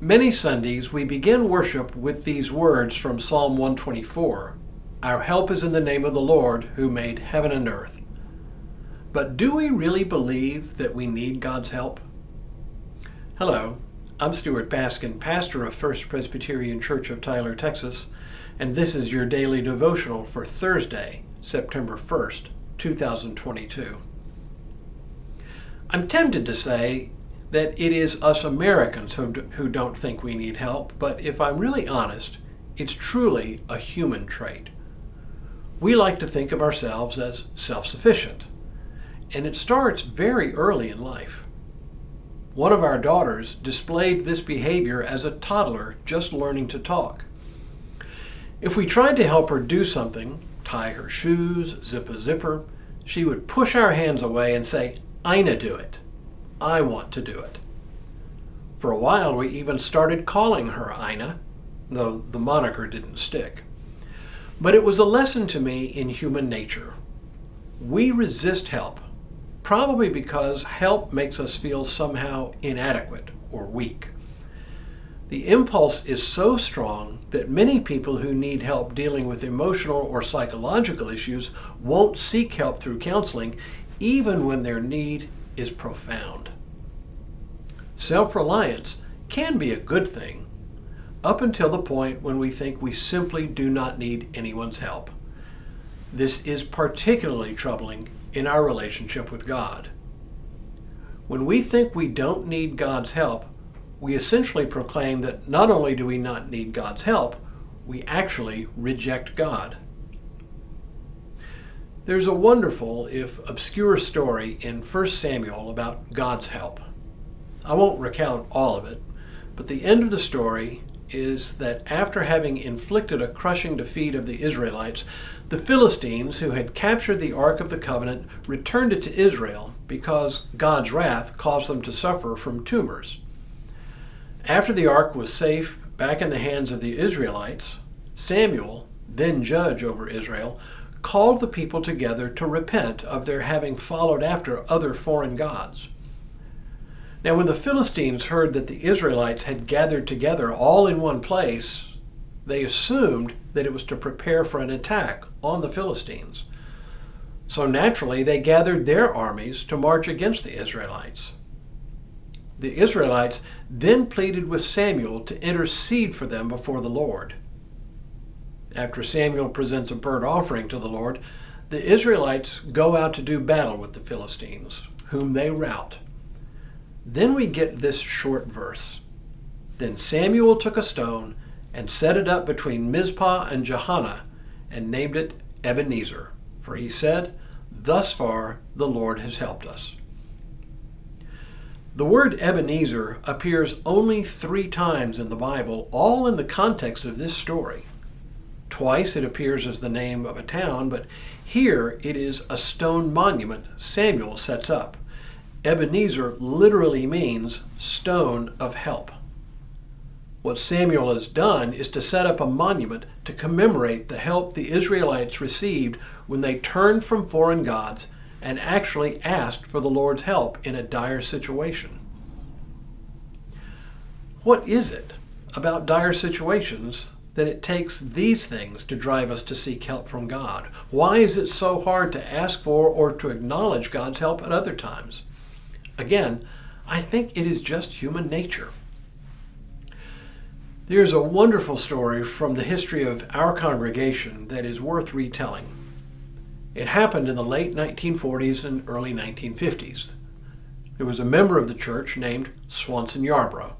Many Sundays we begin worship with these words from Psalm 124, "Our help is in the name of the Lord who made heaven and earth." But do we really believe that we need God's help? Hello, I'm Stuart Baskin, pastor of First Presbyterian Church of Tyler, Texas, and this is your daily devotional for Thursday, September 1st, 2022. I'm tempted to say that it is us Americans who don't think we need help, but if I'm really honest, it's truly a human trait. We like to think of ourselves as self-sufficient, and it starts very early in life. One of our daughters displayed this behavior as a toddler just learning to talk. If we tried to help her do something, tie her shoes, zip a zipper, she would push our hands away and say, "Ina, do it. I want to do it." For a while, we even started calling her Ina, though the moniker didn't stick. But it was a lesson to me in human nature. We resist help, probably because help makes us feel somehow inadequate or weak. The impulse is so strong that many people who need help dealing with emotional or psychological issues won't seek help through counseling, even when their need is profound. Self-reliance can be a good thing, up until the point when we think we simply do not need anyone's help. This is particularly troubling in our relationship with God. When we think we don't need God's help, we essentially proclaim that not only do we not need God's help, we actually reject God. There's a wonderful, if obscure, story in 1 Samuel about God's help. I won't recount all of it, but the end of the story is that after having inflicted a crushing defeat of the Israelites, the Philistines, who had captured the Ark of the Covenant, returned it to Israel because God's wrath caused them to suffer from tumors. After the Ark was safe back in the hands of the Israelites, Samuel, then judge over Israel, called the people together to repent of their having followed after other foreign gods. Now, when the Philistines heard that the Israelites had gathered together all in one place, they assumed that it was to prepare for an attack on the Philistines. So naturally, they gathered their armies to march against the Israelites. The Israelites then pleaded with Samuel to intercede for them before the Lord. After Samuel presents a burnt offering to the Lord, the Israelites go out to do battle with the Philistines, whom they rout. Then we get this short verse. Then Samuel took a stone and set it up between Mizpah and Johanna and named it Ebenezer, for he said, "Thus far the Lord has helped us." The word Ebenezer appears only 3 times in the Bible, all in the context of this story. Twice it appears as the name of a town, but here it is a stone monument Samuel sets up. Ebenezer literally means stone of help. What Samuel has done is to set up a monument to commemorate the help the Israelites received when they turned from foreign gods and actually asked for the Lord's help in a dire situation. What is it about dire situations that it takes these things to drive us to seek help from God? Why is it so hard to ask for or to acknowledge God's help at other times? Again, I think it is just human nature. There's a wonderful story from the history of our congregation that is worth retelling. It happened in the late 1940s and early 1950s. There was a member of the church named Swanson Yarbrough.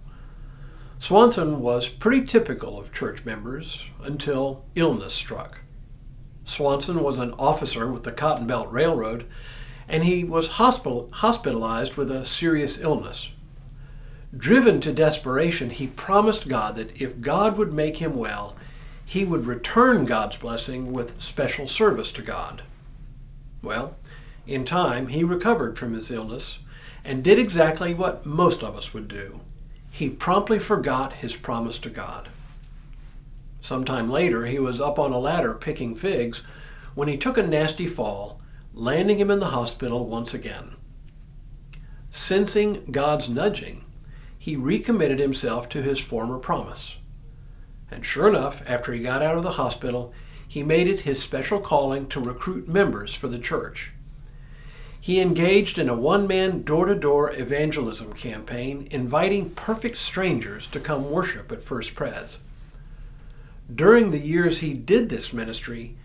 Swanson was pretty typical of church members until illness struck. Swanson was an officer with the Cotton Belt Railroad, and he was hospitalized with a serious illness. Driven to desperation, he promised God that if God would make him well, he would return God's blessing with special service to God. Well, in time, he recovered from his illness and did exactly what most of us would do. He promptly forgot his promise to God. Sometime later, he was up on a ladder picking figs when he took a nasty fall, landing him in the hospital once again. Sensing God's nudging, he recommitted himself to his former promise. And sure enough, after he got out of the hospital, he made it his special calling to recruit members for the church. He engaged in a one-man door-to-door evangelism campaign, inviting perfect strangers to come worship at First Pres. During the years he did this ministry,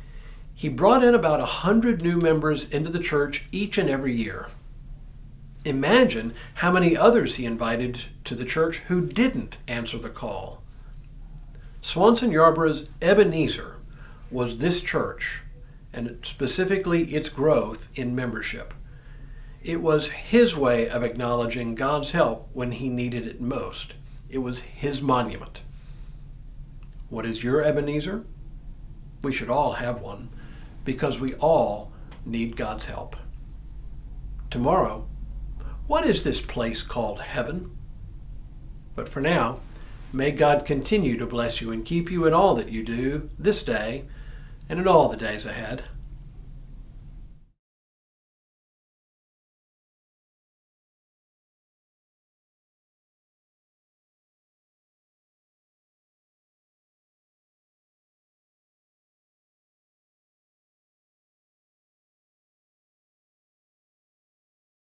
he brought in about 100 new members into the church each and every year. Imagine how many others he invited to the church who didn't answer the call. Swanson Yarbrough's Ebenezer was this church, and specifically its growth in membership. It was his way of acknowledging God's help when he needed it most. It was his monument. What is your Ebenezer? We should all have one, because we all need God's help. Tomorrow, what is this place called heaven? But for now, may God continue to bless you and keep you in all that you do this day and in all the days ahead.